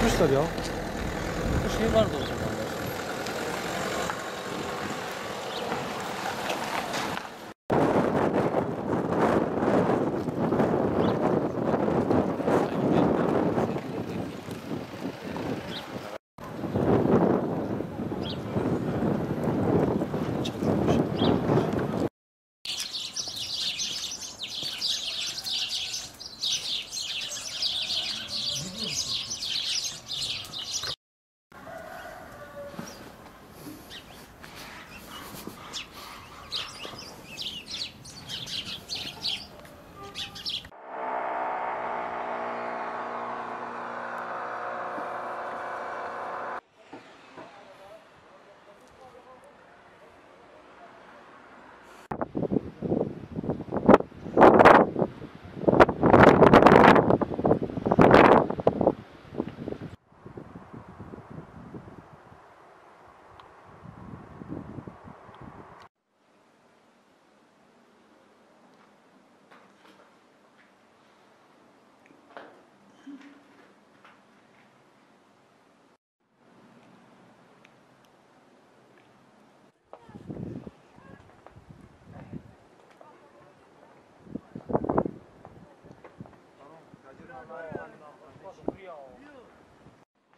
Alışmışlar ya. Bu şey vardı o zaman.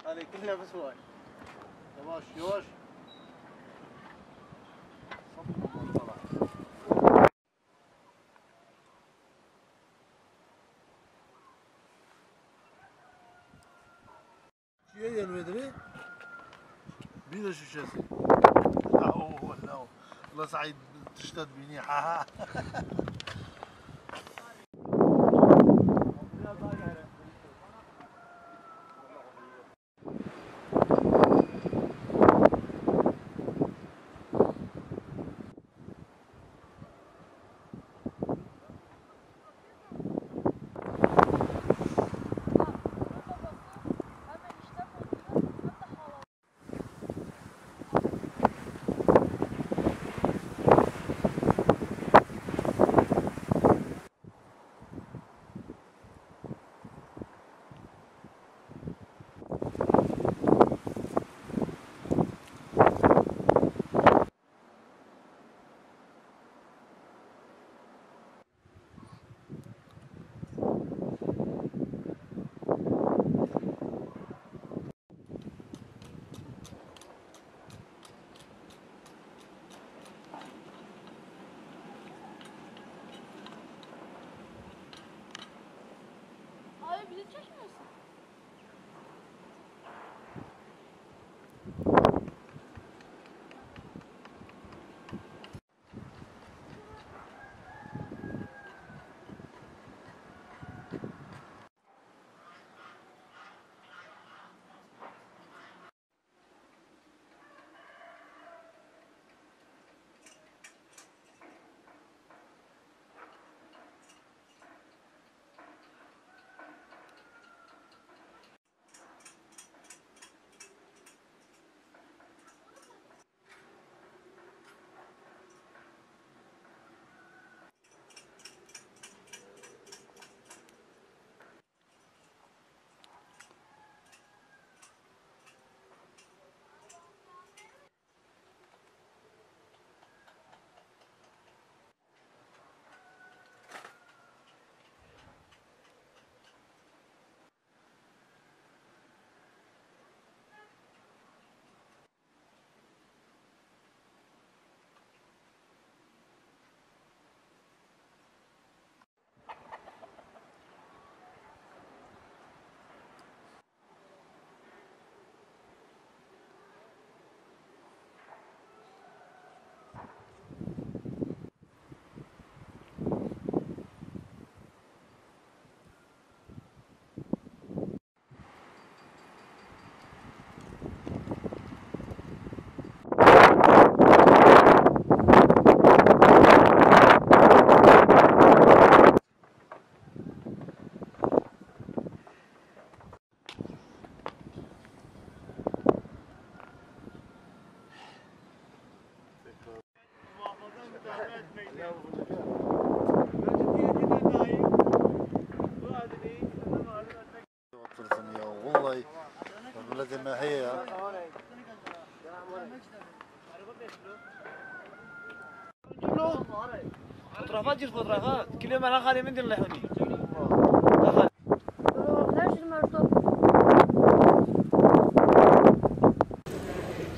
هذه كلها بسواي يواش يواش شيء المدري بينا شو شاسي اوه لا والله سعيد تشتد بيني لازم هي Fotoğrafat gir fotoğrafat. Kilo merak halimin dinle huni.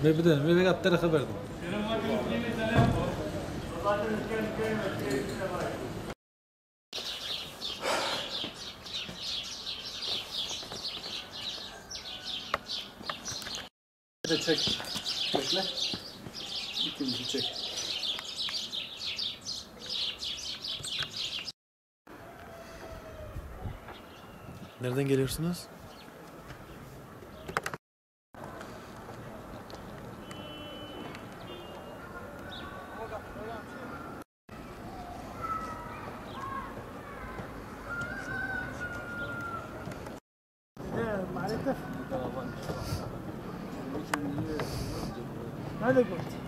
Ne bileyim, ben kaptara haberdim. Bir de çek. Bekle. İkinci çek. Nereden geliyorsunuz? هذا قلت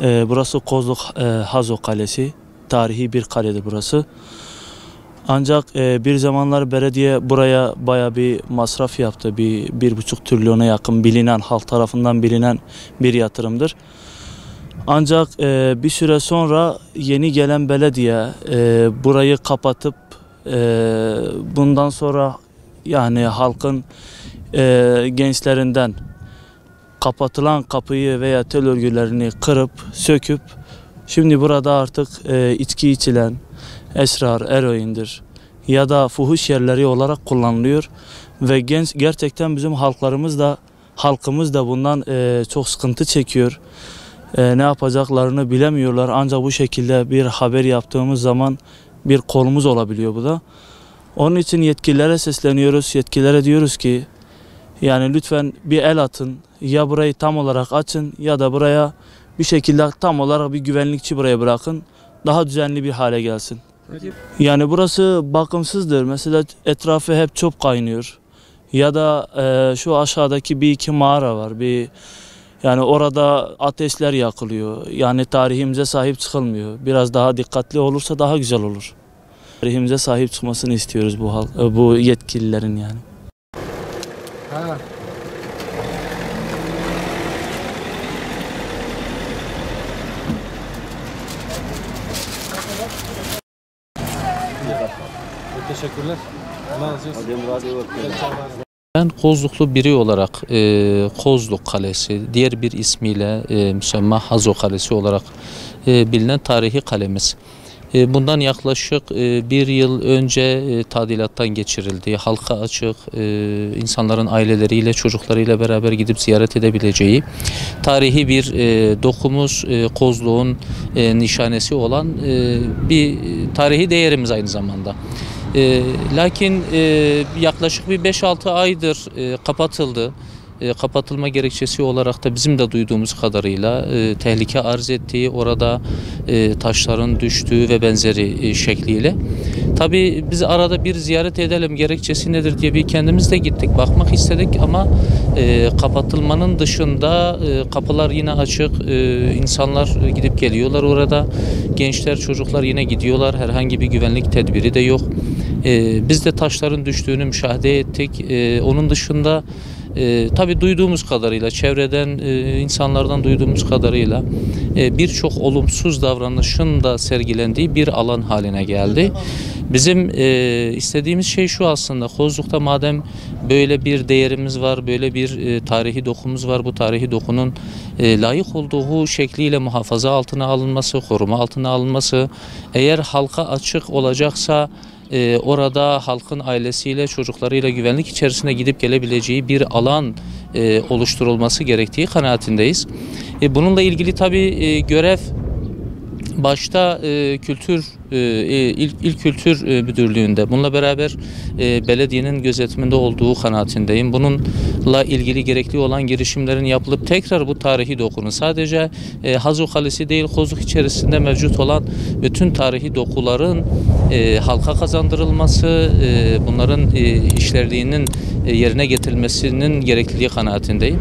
Burası Kozluk Hazo Kalesi. Tarihi bir kaledir burası. Ancak bir zamanlar belediye buraya baya bir masraf yaptı. 1,5 trilyona yakın bilinen, halk tarafından bilinen bir yatırımdır. Ancak bir süre sonra yeni gelen belediye burayı kapatıp bundan sonra yani halkın gençlerinden kapatılan kapıyı veya tel örgülerini kırıp söküp şimdi burada artık içki içilen esrar, eroindir ya da fuhuş yerleri olarak kullanılıyor ve gerçekten bizim halkımız da bundan çok sıkıntı çekiyor. Ne yapacaklarını bilemiyorlar ancak bu şekilde bir haber yaptığımız zaman bir kolumuz olabiliyor bu da. Onun için yetkililere sesleniyoruz, yetkililere diyoruz ki yani lütfen bir el atın. Ya burayı tam olarak açın ya da buraya bir şekilde tam olarak bir güvenlikçi buraya bırakın. Daha düzenli bir hale gelsin. Yani burası bakımsızdır. Mesela etrafı hep çöp kaynıyor. Ya da şu aşağıdaki bir iki mağara var. Yani orada ateşler yakılıyor. Yani tarihimize sahip çıkılmıyor. Biraz daha dikkatli olursa daha güzel olur. Tarihimize sahip çıkmasını istiyoruz bu yetkililerin yani. Ha. Teşekkürler. Ne alacağız? Ben Kozluklu biri olarak Kozluk Kalesi, diğer bir ismiyle müsemma Hazo Kalesi olarak bilinen tarihi kalemiz. Bundan yaklaşık bir yıl önce tadilattan geçirildi. Halka açık, insanların aileleriyle, çocuklarıyla beraber gidip ziyaret edebileceği tarihi bir dokumuz, Kozluk'un nişanesi olan bir tarihi değerimiz aynı zamanda. Lakin yaklaşık bir 5-6 aydır kapatıldı. Kapatılma gerekçesi olarak da bizim de duyduğumuz kadarıyla tehlike arz ettiği, orada taşların düştüğü ve benzeri şekliyle. Tabii biz arada bir ziyaret edelim gerekçesi nedir diye bir kendimiz de gittik, bakmak istedik ama kapatılmanın dışında kapılar yine açık, insanlar gidip geliyorlar orada, gençler, çocuklar yine gidiyorlar, herhangi bir güvenlik tedbiri de yok. Biz de taşların düştüğünü müşahede ettik. Onun dışında tabii duyduğumuz kadarıyla, çevreden, insanlardan duyduğumuz kadarıyla birçok olumsuz davranışın da sergilendiği bir alan haline geldi. Bizim istediğimiz şey şu aslında, Kozluk'ta madem böyle bir değerimiz var, böyle bir tarihi dokumuz var, bu tarihi dokunun layık olduğu şekliyle muhafaza altına alınması, koruma altına alınması, eğer halka açık olacaksa orada halkın ailesiyle, çocuklarıyla güvenlik içerisine gidip gelebileceği bir alan oluşturulması gerektiği kanaatindeyiz. Bununla ilgili tabii görev başta İl Kültür Müdürlüğü'nde, bununla beraber belediyenin gözetiminde olduğu kanaatindeyim. Bununla ilgili gerekli olan girişimlerin yapılıp tekrar bu tarihi dokunu, sadece Hazo Kalesi değil, Kozluk içerisinde mevcut olan bütün tarihi dokuların halka kazandırılması, bunların işlerliğinin yerine getirilmesinin gerekliliği kanaatindeyim.